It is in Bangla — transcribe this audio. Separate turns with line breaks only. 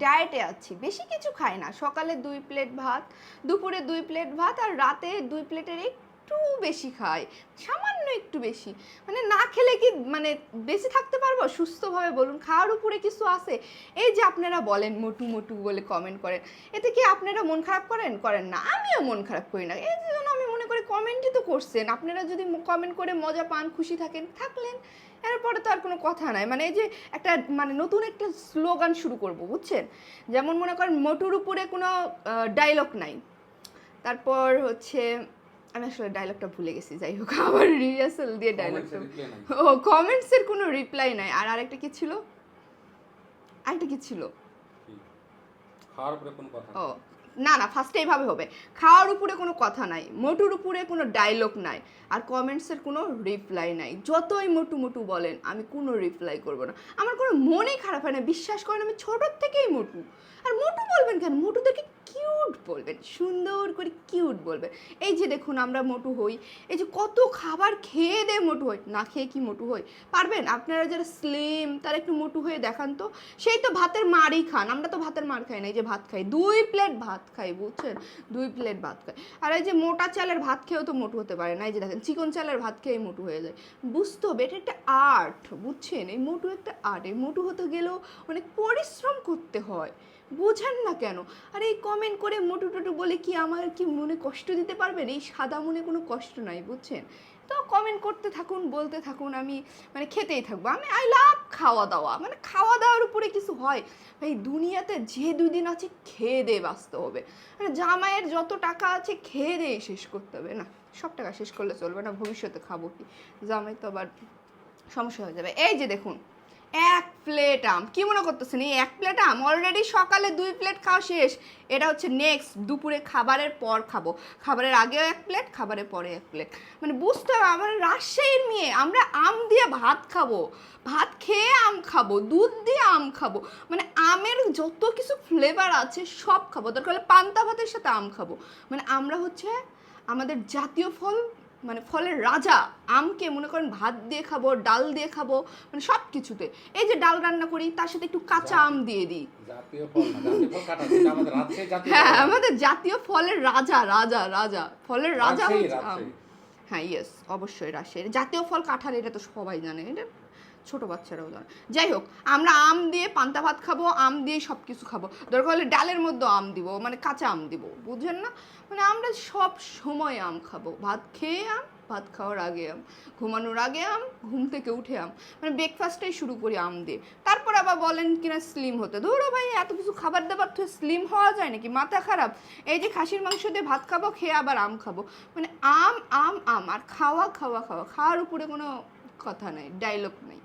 ডায়েটে আছি, বেশি কিছু খাই না। সকালে 2 প্লেট ভাত, দুপুরে 2 প্লেট ভাত, আর রাতে 2 প্লেটের একটু বেশি খাই, সামান্য একটু বেশি। মানে না খেলে কি মানে বেঁচে থাকতে পারবো সুস্থভাবে? বলুন, খাওয়ার উপরে কিছু আছে? এই যে আপনারা বলেন মোটু মোটু বলে কমেন্ট করেন, এতে কি আপনারা মন খারাপ করেন? করেন না। আমিও মন খারাপ করি না, এই জন্য আমি মনে করি কমেন্টই তো করছেন, আপনারা যদি কমেন্ট করে মজা পান, খুশি থাকেন, থাকলেন, এরপরে তো আর কোনো কথা নাই। মানে এই যে একটা মানে নতুন একটা স্লোগান শুরু করব, বুঝছেন? যেমন মনে করেন মোটুর উপরে কোনো ডায়লগ নাই, তারপর হচ্ছে আমি আসলে ডায়লগটা ভুলে গেছি, যাই হোক আবার রিহার্সাল দিয়ে ডায়লগটা, ও কমেন্টসের কোনো রিপ্লাই নাই। আর আরেকটা কি ছিল, আরেকটা কি ছিল,
খাওয়ার উপরে কোনো কথা
ও না না, ফার্স্টে এইভাবে হবে, খাওয়ার উপরে কোনো কথা নাই, মোটুর উপরে কোনো ডায়লগ নাই, আর কমেন্টসের কোনো রিপ্লাই নাই। যতই মোটু মোটু বলেন, আমি কোনো রিপ্লাই করব না। আমার কোনো মনেই খারাপ হয় না, বিশ্বাস করেন, আমি ছোটোর থেকেই মোটু। আর মোটু বলবেন কেন? মোটুদেরকে কিউট বলবেন, সুন্দর করে কিউট বলবেন। এই যে দেখুন আমরা মোটু হই, এই যে কত খাবার খেয়ে দিয়ে মোটু হই, না খেয়ে কি মোটু হই? পারবেন? আপনারা যারা স্লিম তারা একটু মোটু হয়ে দেখান তো। সেই তো ভাতের মারই খান, আমরা তো ভাতের মার খাই না, এই যে ভাত খাই, 2 প্লেট ভাত খাই, বুঝছেন? 2 প্লেট ভাত খাই। আর এই যে মোটা চালের ভাত খেয়েও তো মোটু হতে পারে না, এই যে দেখেন চিকন চালের ভাত খেয়ে মোটু হয়ে যায়। বুঝতে হবে, এটা একটা আর্ট, বুঝছেন? এই মোটু একটা আর্ট, এই মোটু হতে গেলেও অনেক পরিশ্রম করতে হয়, বোঝেন না কেন? আর এই কমেন্ট করে মোটু টোটু বলে কি আমার কি মনে কষ্ট দিতে পারবেন? এই সাদা মনে কোনো কষ্ট নাই, বুঝছেন? তো কমেন্ট করতে থাকুন, বলতে থাকুন, আমি মানে খেতেই থাকবো। আমি আই লাভ খাওয়া দাওয়া, মানে খাওয়া দাওয়ার উপরে কিছু হয় ভাই? দুনিয়াতে যে 2 দিন আছে খেয়ে দিয়ে বাঁচতে হবে। মানে জামাইয়ের যত টাকা আছে খেয়ে দিয়ে শেষ করতে হবে না, সব টাকা শেষ করলে চলবে না, ভবিষ্যতে খাবো কি? জামাই তো আবার সমস্যা হয়ে যাবে। এই যে দেখুন 1 প্লেট আম, কি মনে করতেছেন এই 1 প্লেট আম? অলরেডি সকালে 2 প্লেট খাওয়া শেষ, এটা হচ্ছে নেক্সট দুপুরে খাবারের পর খাবো, খাবারের আগেও 1 প্লেট, খাবারের পরে 1 প্লেট। মানে বুঝতে হবে, আমার রাজশাহীর মেয়ে, আমরা আম দিয়ে ভাত খাবো, ভাত খেয়ে আম খাবো, দুধ দিয়ে আম খাবো, মানে আমের যত কিছু ফ্লেভার আছে সব খাবো, দরকার হলে পান্তা ভাতের সাথে আম খাবো। মানে আমরা হচ্ছে আমাদের জাতীয় ফল, মানে ফলের রাজা আমকে মনে করেন ভাত দিয়ে খাবো, ডাল দিয়ে খাবো, মানে সব কিছুতে। এই যে ডাল রান্না করি তার সাথে একটু কাঁচা আম দিয়ে দিই।
জাতীয় ফল না, জাতীয় ফল কাটা, যেটা আমাদের রাজশাহী জাতীয়
হ্যাঁ,
ফল।
আমাদের জাতীয় ফলের রাজা, রাজা রাজা ফলের রাজা
রাজশাহী,
হচ্ছে আম।
রাজশাহী।
হ্যাঁ ইয়েস, অবশ্যই রাজশাহীর জাতীয় ফল কাঁঠাল, এটা তো সবাই জানে, এটা ছোট বাচ্চারাও জানে। যাই হোক, আমরা আম দিয়ে পান্তা ভাত খাবো, আম দিয়ে সব কিছু খাবো, দরকার হলে ডালের মধ্যে আম দিব, মানে কাঁচা আম দিব, বুঝছেন না? মানে আমরা সব সময় আম খাবো, ভাত খেয়ে আম, ভাত খাওয়ার আগে আম, ঘুমানোর আগে আম, ঘুম থেকে উঠে আম, মানে ব্রেকফাস্টটাই শুরু করি আম দিয়ে। তারপর আবার বলেন কিনা স্লিম হতে, ধরো ভাই এত কিছু খাবার দাবার তো স্লিম হওয়া যায় নাকি? মাথা খারাপ? এই যে খাসির মাংস দিয়ে ভাত খাবো, খেয়ে আবার আম খাবো, মানে আম আম আম, আর খাওয়া খাওয়া খাওয়া, খাওয়ার উপরে কোনো কথা নাই, ডায়লগ নাই।